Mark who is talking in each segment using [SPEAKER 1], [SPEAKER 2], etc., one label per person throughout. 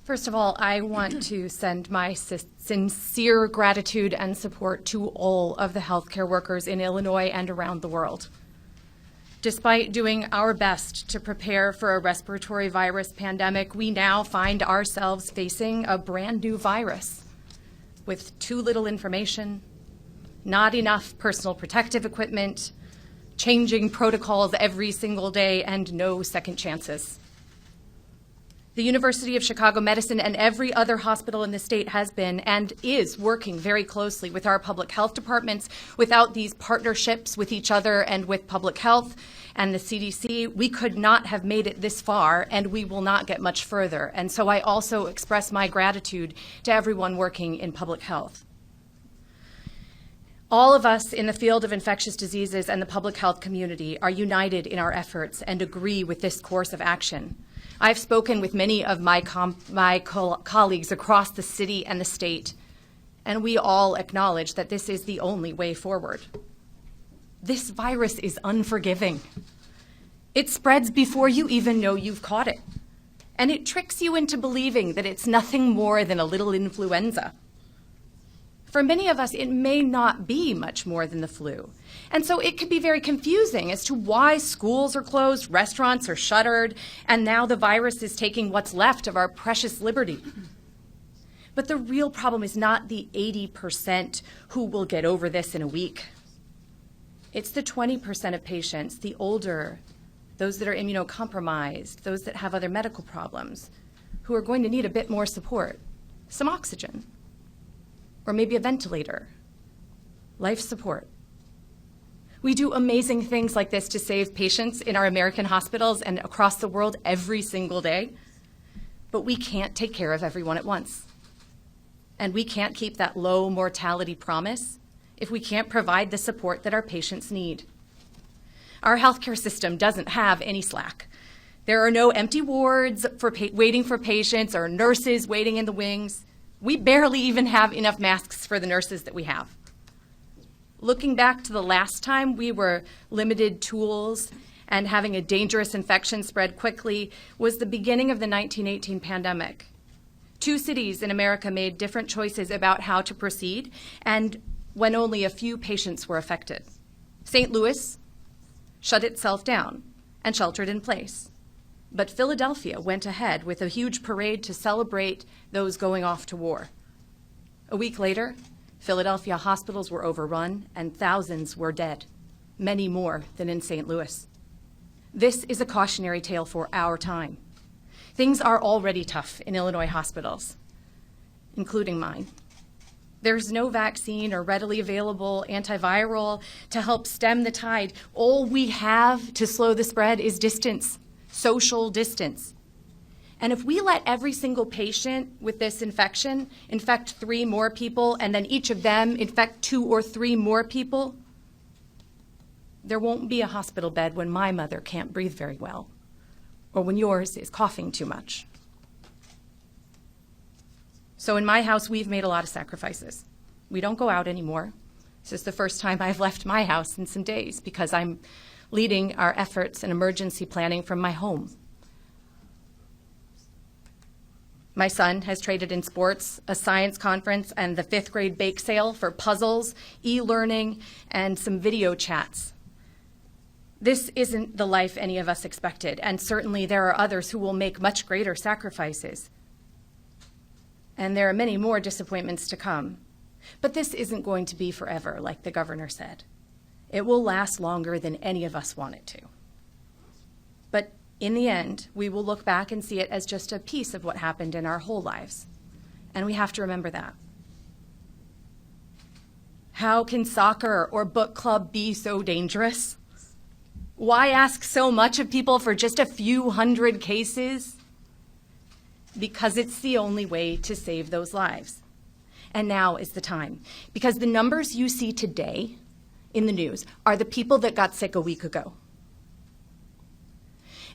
[SPEAKER 1] First of all, I want to send my sincere gratitude and support to all of the healthcare workers in Illinois and around the world. Despite doing our best to prepare for a respiratory virus pandemic, we now find ourselves facing a brand new virus with too little information, not enough personal protective equipment, changing protocols every single day, and no second chances. The University of Chicago Medicine and every other hospital in the state has been and is working very closely with our public health departments. Without these partnerships with each other and with public health and the CDC, we could not have made it this far, and we will not get much further. And so I also express my gratitude to everyone working in public health. All of us in the field of infectious diseases and the public health community are united in our efforts and agree with this course of action. I've spoken with many of my colleagues across the city and the state, and we all acknowledge that this is the only way forward. This virus is unforgiving. It spreads before you even know you've caught it, and it tricks you into believing that it's nothing more than a little influenza. For many of us, it may not be much more than the flu. And so it could be very confusing as to why schools are closed, restaurants are shuttered, and now the virus is taking what's left of our precious liberty. But the real problem is not the 80% who will get over this in a week. It's the 20% of patients, the older, those that are immunocompromised, those that have other medical problems, who are going to need a bit more support, some oxygen, or maybe a ventilator, life support. We do amazing things like this to save patients in our American hospitals and across the world every single day, but we can't take care of everyone at once. And we can't keep that low mortality promise if we can't provide the support that our patients need. Our healthcare system doesn't have any slack. There are no empty wards waiting for patients or nurses waiting in the wings. We barely even have enough masks for the nurses that we have. Looking back to the last time we were limited tools and having a dangerous infection spread quickly was the beginning of the 1918 pandemic. 2 cities in America made different choices about how to proceed, and when only a few patients were affected. St. Louis shut itself down and sheltered in place. But Philadelphia went ahead with a huge parade to celebrate those going off to war. A week later, Philadelphia hospitals were overrun and thousands were dead, many more than in St. Louis. This is a cautionary tale for our time. Things are already tough in Illinois hospitals, including mine. There's no vaccine or readily available antiviral to help stem the tide. All we have to slow the spread is distance, social distance. And if we let every single patient with this infection infect 3 more people, and then each of them infect 2 or 3 more people, there won't be a hospital bed when my mother can't breathe very well, or when yours is coughing too much. So in my house, we've made a lot of sacrifices. We don't go out anymore. This is the first time I've left my house in some days because I'm leading our efforts and emergency planning from my home. My son has traded in sports, a science conference, and the 5th grade bake sale for puzzles, e-learning, and some video chats. This isn't the life any of us expected, and certainly there are others who will make much greater sacrifices. And there are many more disappointments to come. But this isn't going to be forever, like the governor said. It will last longer than any of us want it to. But in the end, we will look back and see it as just a piece of what happened in our whole lives. And we have to remember that. How can soccer or book club be so dangerous? Why ask so much of people for just a few hundred cases? Because it's the only way to save those lives. And now is the time. Because the numbers you see today in the news are the people that got sick a week ago.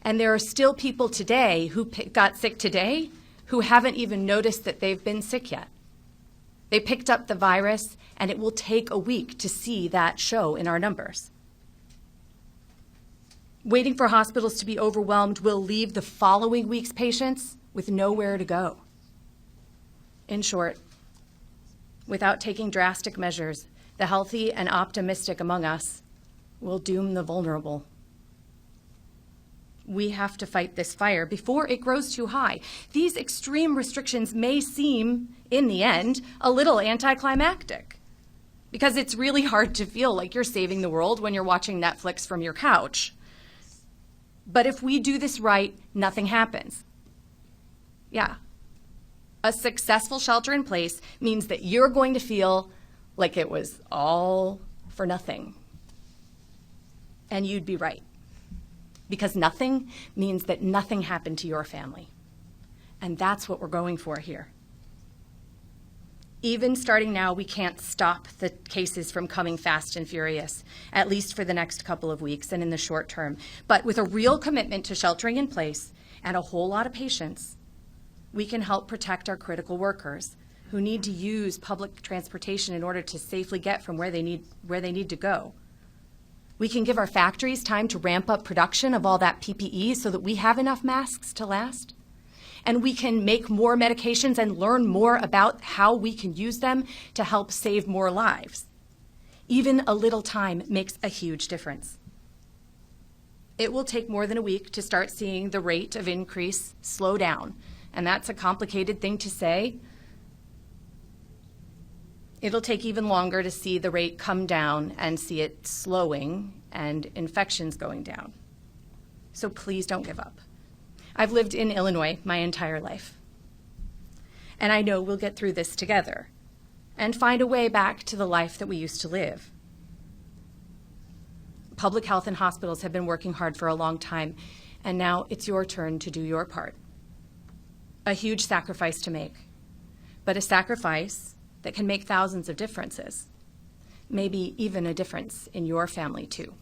[SPEAKER 1] And there are still people today who got sick today who haven't even noticed that they've been sick yet. They picked up the virus, and it will take a week to see that show in our numbers. Waiting for hospitals to be overwhelmed will leave the following week's patients with nowhere to go. In short, without taking drastic measures, the healthy and optimistic among us will doom the vulnerable. We have to fight this fire before it grows too high. These extreme restrictions may seem, in the end, a little anticlimactic, because it's really hard to feel like you're saving the world when you're watching Netflix from your couch. But if we do this right, nothing happens. Yeah. A successful shelter in place means that you're going to feel like it was all for nothing. And you'd be right. Because nothing means that nothing happened to your family. And that's what we're going for here. Even starting now, we can't stop the cases from coming fast and furious, at least for the next couple of weeks and in the short term. But with a real commitment to sheltering in place and a whole lot of patience, we can help protect our critical workers who need to use public transportation in order to safely get from where they need to go. We can give our factories time to ramp up production of all that PPE so that we have enough masks to last. And we can make more medications and learn more about how we can use them to help save more lives. Even a little time makes a huge difference. It will take more than a week to start seeing the rate of increase slow down, and that's a complicated thing to say. It'll take even longer to see the rate come down and see it slowing and infections going down. So please don't give up. I've lived in Illinois my entire life. And I know we'll get through this together and find a way back to the life that we used to live. Public health and hospitals have been working hard for a long time, and now it's your turn to do your part. A huge sacrifice to make, but a sacrifice that can make thousands of differences, maybe even a difference in your family too.